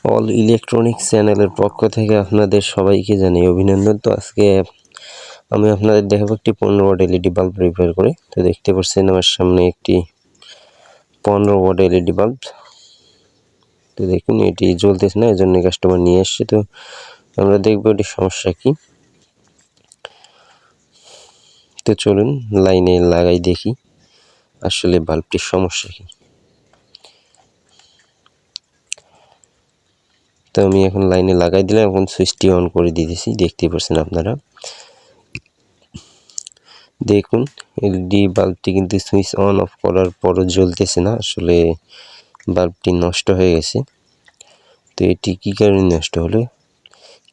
All electronics চ্যানেলের পক্ষ থেকে আপনাদের সবাইকে জানাই অভিনন্দন। তো আজকে আমি আপনাদের দেখাবো একটি 15 ওয়াট এলইডি বাল্ব রিপেয়ার করে। তো দেখতে পাচ্ছেন আমার সামনে একটি 15 ওয়াট এলইডি বাল্ব। তো দেখুন এটি জ্বলতেছে না, এজন্য কাস্টমার নিয়ে আসছে। তো আমরা দেখবো এটি সমস্যা কি। তো চলুন লাইনে লাগাই দেখি আসলে বাল্বটির সমস্যা কি। তো আমি এখন লাইনে লাগাই দিলাম, এখন সুইচটি অন করে দিতেছি। দেখতে পাচ্ছেন আপনারা, দেখুন এলইডি বাল্বটি কিন্তু সুইচ অন অফ করার পরও জ্বলতেছে না, আসলে বাল্বটি নষ্ট হয়ে গেছে। তো এটি কী কারণে নষ্ট হলো,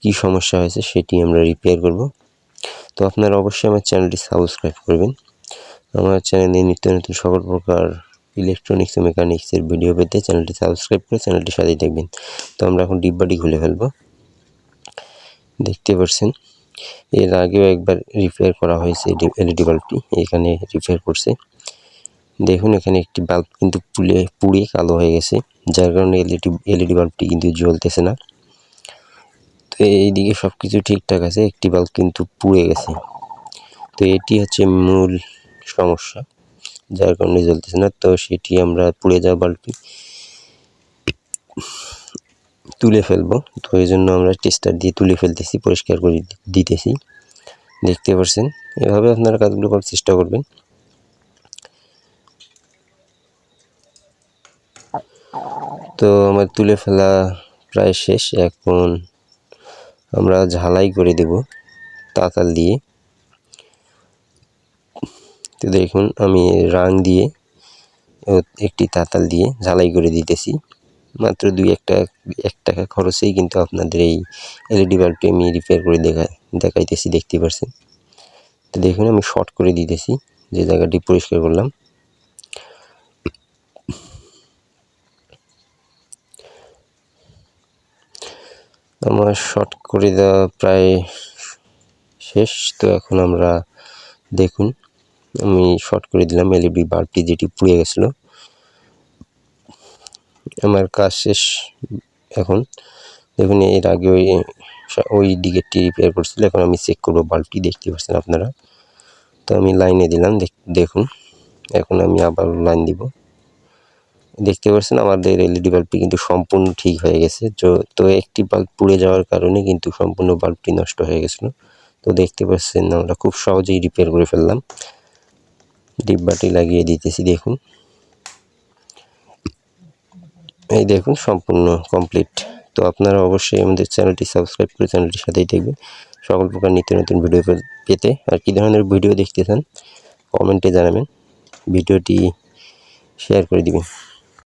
কি সমস্যা হয়েছে সেটি আমরা রিপেয়ার করব। তো আপনারা অবশ্যই আমার চ্যানেলটি সাবস্ক্রাইব করবেন। আমার চ্যানেলে নিত্য নতুন সকল প্রকার ইলেকট্রনিক্স ও মেকানিক্সের ভিডিও পেতে চ্যানেলটি সাবস্ক্রাইব করে চ্যানেলটির সাথেই থাকবেন। তো আমরা এখন ডিব্বাটি খুলে ফেলব। দেখতে পাচ্ছেন এর আগেও একবার রিপেয়ার করা হয়েছে এলইডি বাল্বটি, এখানে রিপেয়ার করছে। দেখুন এখানে একটি বাল্ব কিন্তু পুড়ে কালো হয়ে গেছে, যার কারণে এলইডি বাল্বটি কিন্তু জ্বলতেছে না। তো এইদিকে সব কিছু ঠিকঠাক আছে, একটি বাল্ব কিন্তু পুড়ে গেছে। তো এটি হচ্ছে মূল সমস্যা, যার কারণে জ্বলতেছে না। তো সেটি আমরা পুড়ে যাওয়া বাল্বটি তুলে ফেলবো। তো এই জন্য আমরা টেস্টার দিয়ে তুলে ফেলতেছি, পরিষ্কার করে দিতেছি। দেখতে পাচ্ছেন এভাবে আপনারা কাজগুলো করার চেষ্টা করবেন। তো আমার তুলে ফেলা প্রায় শেষ, এখন আমরা ঝালাই করে দেব তাতাল দিয়ে। তো দেখুন আমি রাং দিয়ে একটি তাতাল দিয়ে ঝালাই করে দিতেছি। মাত্র 1 টাকা খরচেই কিন্তু আপনাদের এই এলইডি বাল্বটি আমি রিপেয়ার করে দেখাইতেছি। দেখতে পাচ্ছেন। তো দেখুন আমি শর্ট করে দিতেছি, যে জায়গাটি পরিষ্কার করলাম। আমার শর্ট করে দেওয়া প্রায় শেষ। তো এখন আমরা দেখুন আমি শর্ট করে দিলাম এলইডি বাল্বটি যেটি পুড়ে গেছিল। আমার কাজ শেষ। এখন দেখুন এর আগে ওই দিকেরটি রিপেয়ার করছিল, এখন আমি চেক করবো বাল্বটি। দেখতে পাচ্ছেন আপনারা। তো আমি লাইনে দিলাম, দেখুন এখন আমি আবার লাইন দিব। দেখতে পাচ্ছেন আমাদের এলইডি বাল্বটি কিন্তু সম্পূর্ণ ঠিক হয়ে গেছে। তো একটি বাল্ব পুড়ে যাওয়ার কারণে কিন্তু সম্পূর্ণ বাল্বটি নষ্ট হয়ে গেছিল। তো দেখতে পাচ্ছেন আমরা খুব সহজেই রিপেয়ার করে ফেললাম। ডিব্বাটি লাগিয়ে দিতেছি, দেখুন এই দেখুন সম্পূর্ণ কমপ্লিট। তো আপনারা অবশ্যই আমাদের চ্যানেলটি সাবস্ক্রাইব করে চ্যানেলটির সাথেই থাকবেন সকল প্রকার নিত্য নতুন ভিডিও পেতে। আর কী ধরনের ভিডিও দেখতে চান কমেন্টে জানাবেন, ভিডিওটি শেয়ার করে দিবেন।